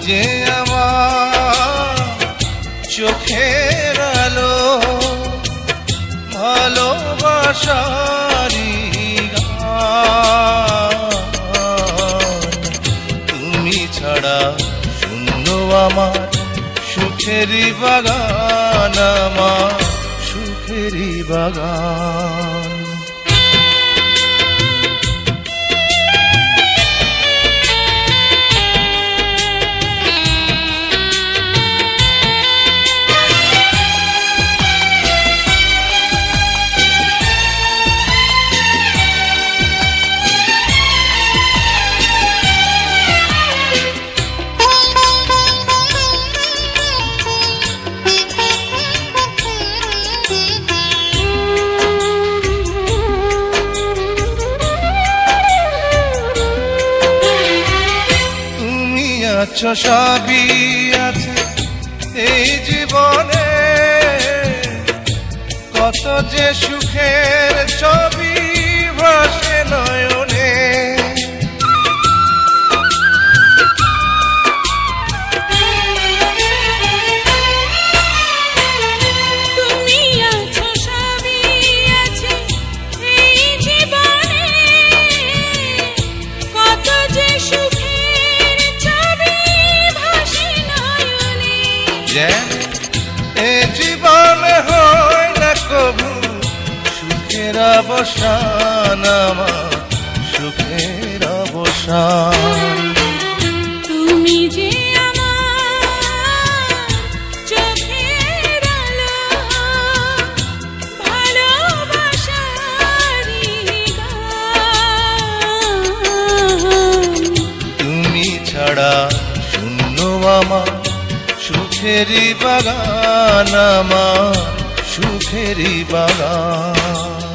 যে আমার চোখের আলো, ভালোবাসারি গান। তুমি ছাড়া শূন্য আমার সুখেরই বাগান, আমার সুখেরই বাগান। সবই আছে এই জীবনে, কত যে সুখের ছবি ভাসে নয়নে। এ জীবনে হয় না কবু সুখের অবসান, আমার সুখের অবসান। তুমি যে আমার চোখের আলো, ভালোবাসারি গান। তুমি ছাড়া শূন্য আমার সুখেরই বাগান, আমার সুখেরই বাগান।